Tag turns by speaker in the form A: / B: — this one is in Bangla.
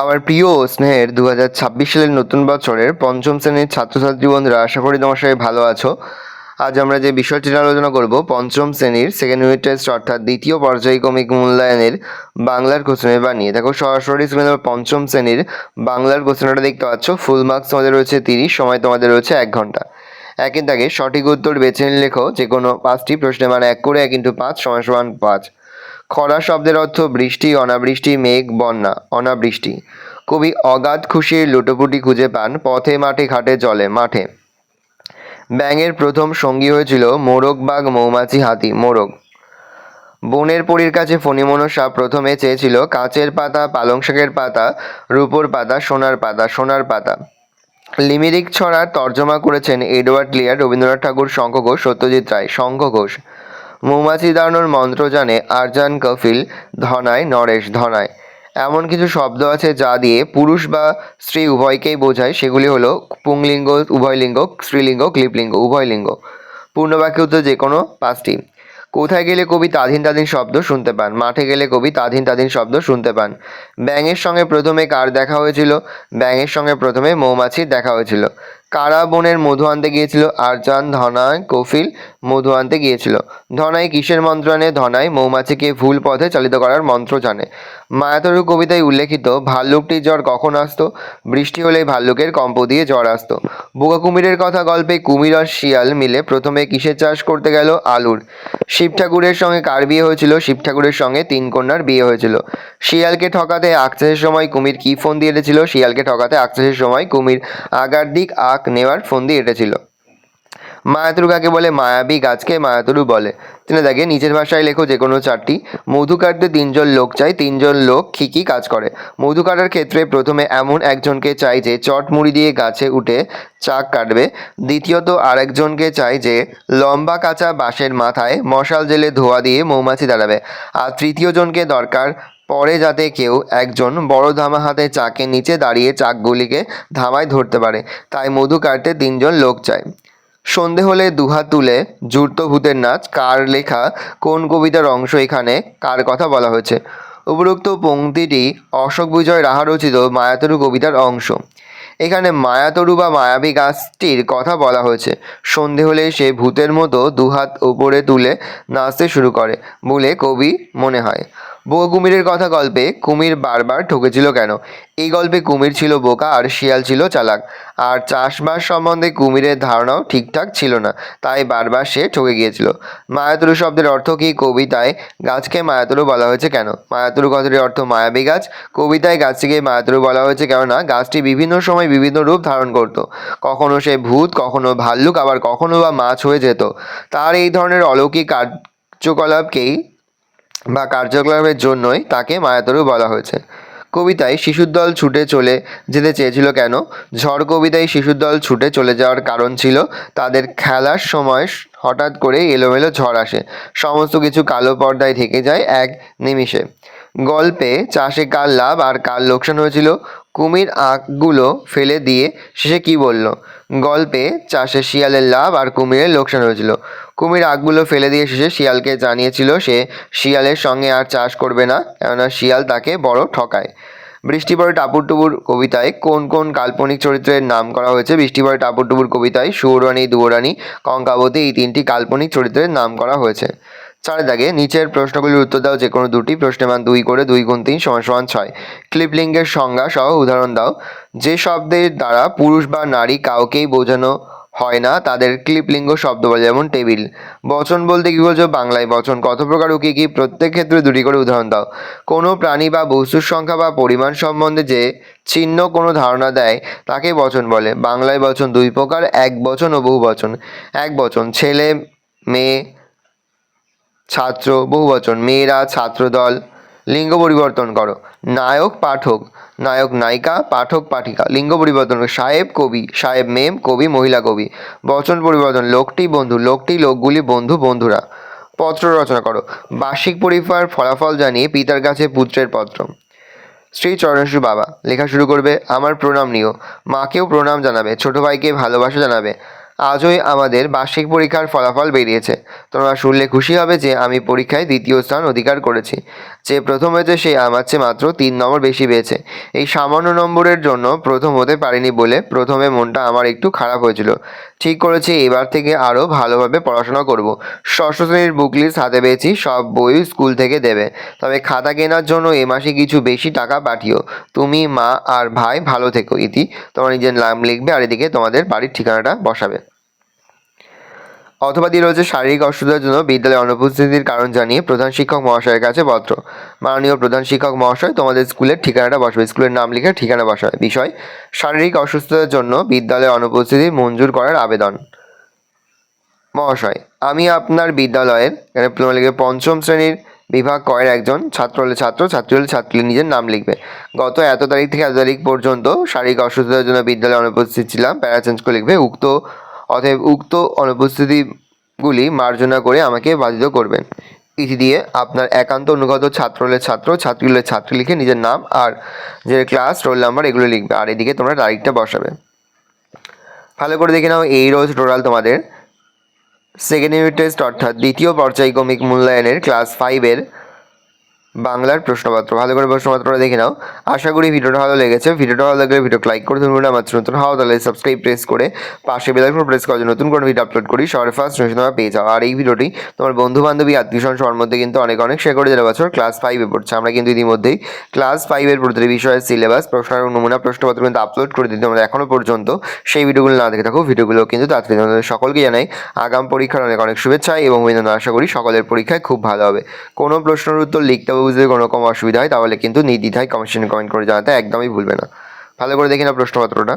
A: আমার প্রিয় স্নেহের 2026 সালের নতুন বছরের পঞ্চম শ্রেণীর ছাত্রছাত্রী বন্ধুরা, আশা করি তোমার সবাই ভালো আছো। আজ আমরা যে বিষয়টি নিয়ে আলোচনা করব, পঞ্চম শ্রেণীর সেকেন্ড ইউনিট টেস্ট অর্থাৎ দ্বিতীয় পর্যায়ক্রমিক মূল্যায়নের বাংলার কোশ্চেন পেপার নিয়ে। দেখো, সরাসরি স্ক্রিনে পঞ্চম শ্রেণীর বাংলার কোশ্চেনটা দেখতে পাচ্ছ। ফুল মার্কস তোমাদের রয়েছে 30, সময় তোমাদের রয়েছে 1 ঘন্টা। একের দাগে সঠিক উত্তর বেছে নিয়ে লেখো যে কোনো 5টি প্রশ্নের মান 1 করে 1 × 5 = 5। খরা শব্দের অর্থ বৃষ্টি, অনাবৃষ্টি, মেঘ, বন্যা। অনাবৃষ্টি। কবি অগাধ খুশির লুটোপুটি খুঁজে পান পথে, মাঠে, ঘাটে, জলে। মাঠে। ব্যাঙের প্রথম সঙ্গী হয়েছিল মোরগ, বাঘ, মৌমাছি, হাতি। মোরগ। বনের পরীর কাছে ফণিমনসা প্রথমে চেয়েছিল কাঁচের পাতা, পালং শাকের পাতা, রূপোর পাতা, সোনার পাতা। সোনার পাতা। লিমিরিক ছড়ার তর্জমা করেছেন এডওয়ার্ড লিয়ার, রবীন্দ্রনাথ ঠাকুর, শঙ্খ ঘোষ, সত্যজিৎ রায়। শঙ্খ ঘোষ। মৌমাছি দাঁড়ানোর মন্ত্র জানে আরজান কফিল, ধনায়, নরেশ। ধনায়। এমন কিছু শব্দ আছে যা দিয়ে পুরুষ বা স্ত্রী উভয়কেই বোঝায়, সেগুলি হলো পুংলিঙ্গ, উভয়লিঙ্গ, স্ত্রীলিঙ্গ, ক্লিপলিঙ্গ। উভয়লিঙ্গ। পূর্ণবাক্য উত্তর যে কোনো 5টি। কোথায় গেলে কবি তাধিন তাধিন শব্দ শুনতে পান? মাঠে গেলে কবি তাধিন তাধিন শব্দ শুনতে পান। ব্যাঙের সঙ্গে প্রথমে কার দেখা হয়েছিল? ব্যাঙের সঙ্গে প্রথমে মৌমাছির দেখা হয়েছিল। কারা বনের মধু আনতে গিয়েছিল? আরজান, ধনায়, কফিল মধু আনতে গিয়েছিল। ধনাই কিসের মন্ত্র আনে? ধনাই মৌমাছিকে ভুল পথে চালিত করার মন্ত্র জানে। মায়াতরু কবিতায় উল্লেখিত ভাল্লুকটির জ্বর কখন আসতো? বৃষ্টি হলেই ভাল্লুকের কম্প দিয়ে জ্বর আসতো। বোকা কুমিরের কথা গল্পে কুমির আর শিয়াল মিলে প্রথমে কিসের চাষ করতে গেল? আলুর। শিব ঠাকুরের সঙ্গে কার বিয়ে হয়েছিল? শিব ঠাকুরের সঙ্গে 3 কন্যার বিয়ে হয়েছিল। শিয়ালকে ঠকাতে আখচাষের সময় কুমির কি ফোন দিয়ে এঁটেছিল? শিয়ালকে ঠকাতে আখচাষের সময় কুমির আগার দিক আখ নেওয়ার ফোন দিয়ে এঁটেছিল। মায়াতরু কাকে বলে? মায়াবী গাছকে মায়াতরু বলে। তিনি দেখে নিচের ভাষায় লেখো যে কোনো 4টি। মধু কাটতে 3 জন লোক চাই, 3 জন লোক কি কাজ করে? মধু কাটার ক্ষেত্রে প্রথমে এমন একজনকে চাই যে চট মুড়ি দিয়ে গাছে উঠে চাক কাটবে। দ্বিতীয়ত আরেকজনকে চাই যে লম্বা কাঁচা বাঁশের মাথায় মশাল জেলে ধোঁয়া দিয়ে মৌমাছি দাঁড়াবে। আর তৃতীয় জনকে দরকার পরে যাতে কেউ একজন বড় ধামা হাতে চাকের নিচে দাঁড়িয়ে চাকগুলিকে ধামায় ধরতে পারে। তাই মধু কাটতে 3 জন লোক চাই। সন্ধে হলে দুহাত তুলে জুড়ত ভূতের নাচ কার লেখা? কোন কবিতার অংশ? এখানে কার কথা বলা হয়েছে? উপরোক্ত পংক্তিটি অশোক বিজয় রাহা রচিত মায়াতরু কবিতার অংশ। এখানে মায়াতরু বা মায়াবী গাছটির কথা বলা হয়েছে। সন্ধে হলে সে ভূতের মতো দুহাত উপরে তুলে নাচতে শুরু করে বলে কবি মনে হয়। বোকা কুমিরের কথা গল্পে কুমির বারবার ঠকেছিল কেন? এই গল্পে কুমির ছিল বোকা আর শিয়াল ছিল চালাক। আর চাষবাস সম্বন্ধে কুমিরের ধারণাও ঠিকঠাক ছিল না, তাই বারবার সে ঠকে গিয়েছিল। মায়াতরু শব্দের অর্থ কি? কবিতায় গাছকে মায়াতরু বলা হয়েছে কেন? মায়াতরু কথাটির অর্থ মায়াবী গাছ। কবিতায় গাছটিকে মায়াতরু বলা হয়েছে কেননা গাছটি বিভিন্ন সময় বিভিন্ন রূপ ধারণ করত। কখনো সে ভূত, কখনো ভাল্লুক, আবার কখনো বা মাছ হয়ে যেত। তার এই ধরনের অলৌকিক কার্যকলাপের জন্যই তাকে মায়াতরু বলা হয়েছে। কবিতায় শিশুর দল ছুটে চলে যেতে চেয়েছিল কেন? ঝড় কবিতায় শিশুর দল ছুটে চলে যাওয়ার কারণ ছিল তাদের খেলার সময় হঠাৎ করে এলোমেলো ঝড় আসে, সমস্ত কিছু কালো পর্দায় ঢেকে যায় এক নিমিষে। গল্পে চাষে কার লাভ আর কার লোকসান হয়েছিল? কুমির আঁখগুলো ফেলে দিয়ে শেষে কি বলল? গল্পে চাষে শিয়ালের লাভ আর কুমিরের লোকসান হয়েছিল। কুমির আঁখগুলো ফেলে দিয়ে শেষে শিয়ালকে জানিয়েছিল সে শিয়ালের সঙ্গে আর চাষ করবে না, কেননা শিয়াল তাকে বড় ঠকায়। বৃষ্টি পড়ে টাপুর টুপুর কবিতায় কোন কোন কাল্পনিক চরিত্রের নাম করা হয়েছে? বৃষ্টি পড়ে টাপুর টুপুর কবিতায় সুয়োরানী, দুয়োরানী, কঙ্কাবতী এই 3টি কাল্পনিক চরিত্রের নাম করা হয়েছে। 4 দাগে নিচের প্রশ্নগুলির উত্তর দাও যে কোনো 2টি। প্রশ্নের মান 2 করে 2 × 3 = 6। ক্লিপলিঙ্গের সংজ্ঞা সহ উদাহরণ দাও। যে শব্দের দ্বারা পুরুষ বা নারী কাউকেই বোঝানো হয় না তাদের ক্লিপলিঙ্গ শব্দ বলে, যেমন টেবিল। বচন বলতে কি বোঝো? বাংলায় বচন কত প্রকার ও কি? প্রত্যেক ক্ষেত্রে 2টি করে উদাহরণ দাও। কোনো প্রাণী বা বস্তুর সংখ্যা বা পরিমাণ সম্বন্ধে যে চিহ্ন কোনো ধারণা দেয় তাকে বচন বলে। বাংলায় বচন 2 প্রকার, এক বচন ও বহু বচন। এক বচন ছেলে, মেয়ে, ছাত্র। বহু বচন মেয়েরা, ছাত্রদল। লিঙ্গ পরিবর্তন করো। নায়ক, পাঠক। নায়ক, নায়িকা, পাঠক, পাঠিকা। লিঙ্গ পরিবর্তন করো। সাহেব, কবি। সাহেব, মেম, কবি, মহিলা, কবি। বচন পরিবর্তন। লোকটি, বন্ধু। লোকটি, লোকগুলি, বন্ধু, বন্ধুরা। পত্র রচনা করো। বার্ষিক পরীক্ষার ফলাফল জানিয়ে পিতার কাছে পুত্রের পত্র। শ্রী চরণশ্রী বাবা লেখা শুরু করবে। আমার প্রণাম নিও। মাকেও প্রণাম জানাবে। ছোট ভাইকে ভালোবাসা জানাবে। আজই আমাদের বার্ষিক পরীক্ষার ফলাফল বেরিয়েছে। তোমরা শুনলে খুশি হবে যে আমি পরীক্ষায় 2য় স্থান অধিকার করেছি। যে প্রথম হয়েছে সে আমার চেয়ে মাত্র 3 নম্বর বেশি পেয়েছে। এই সামান্য নম্বরের জন্য প্রথম হতে পারিনি বলে প্রথমে মনটা আমার একটু খারাপ হয়েছিল। ঠিক করেছি এবার থেকে আরও ভালোভাবে পড়াশোনা করব। ষষ্ঠ শ্রেণীর বুক লিস্ট হাতে পেয়েছি, সব বই স্কুল থেকে দেবে, তবে খাতা কেনার জন্য এ মাসে কিছু বেশি টাকা পাঠিও। তুমি, মা আর ভাই ভালো থেকো। ইতি। তোমার নিজের নাম লিখবে আর এদিকে তোমাদের বাড়ির ঠিকানাটা বসাবে। অথবা দিয়ে রয়েছে শারীরিক অসুবিধার জন্য বিদ্যালয়ে অনুপস্থিতির কারণ জানিয়ে প্রধান শিক্ষক মহাশয়ের কাছে পত্র। মাননীয় প্রধান শিক্ষক মহাশয়, তোমাদের স্কুলের ঠিকানাটা বসাবে। স্কুলের নাম লিখে ঠিকানা বসাবে। বিষয়: শারীরিক অসুস্থতার জন্য বিদ্যালয়ে অনুপস্থিতি মঞ্জুর করার আবেদন। মহাশয়, আমি আপনার বিদ্যালয়ের এখানে তোমরা লিখবে পঞ্চম শ্রেণীর বিভাগ কয়ের একজন ছাত্র হলে ছাত্র, ছাত্রী হলে ছাত্রী, নিজের নাম লিখবে। গত এত তারিখ থেকে এত তারিখ পর্যন্ত শারীরিক অসুস্থতার জন্য বিদ্যালয়ে অনুপস্থিত ছিলাম, প্যারা চেঞ্জ করে লিখবে উক্ত অনুপস্থিতিগুলি মার্জনা করে আমাকে বাধিত করবেন। ইতি দিয়ে আপনার একান্ত অনুগত ছাত্র হলে ছাত্র, ছাত্রী হলে ছাত্রী লিখে নিজের নাম আর যে ক্লাস, রোল নাম্বার এগুলো লিখবে আর এদিকে তোমরা তারিখটা বসাবে। ভালো করে দেখে নাও, এই রোজ টোটাল তোমাদের সেকেন্ড ইউনিট টেস্ট অর্থাৎ দ্বিতীয় পর্যায়ক্রমিক মূল্যায়নের ক্লাস 5-এর বাংলার প্রশ্নপত্র। ভালো করে প্রশ্নপত্রটা দেখে নাও। আশা করি ভিডিওটা ভালো লেগেছে। ভিডিওটা ভালো লাগলে ভিডিও লাইক করে ধরুন। আমার নতুন হওয়া তাহলে সাবস্ক্রাইব প্রেস করে পাশে বেল আইকন প্রেস করে নতুন কোনো ভিডিও আপলোড করি সবার ফার্স্ট নোটিফিকেশন তোমরা পেয়ে যাও। আর এই ভিডিওটি তোমার বন্ধু বান্ধবী আত্মীয়স্বজন সবার মধ্যে কিন্তু অনেক শেয়ার করে দেওয়া। বছর ক্লাস 5-এ পড়ছে, আমরা কিন্তু ইতিমধ্যেই ক্লাস 5-এর প্রতিটি বিষয়ের সিলেবাস, প্রশ্ন এবং নমুনা প্রশ্নপত্র কিন্তু আপলোড করে দিতে আমরা এখনও পর্যন্ত সেই ভিডিওগুলো না দেখে থাকো, ভিডিওগুলো কিন্তু তাড়াতাড়ি তোমাদের সকলকে জানাই আগাম পরীক্ষার অনেক শুভেচ্ছা এবং অভিনন্দন। আশা করি সকলের পরীক্ষায় খুব ভালো হবে। কোনো প্রশ্নের উত্তর লিখতে বা বুঝতে কোনো রকম অসুবিধা হয় তাহলে কিন্তু নির্দ্বিধায় কমেন্ট করে জানাতে একদমই ভুলবে না। ভালো করে দেখি না প্রশ্নপত্রটা।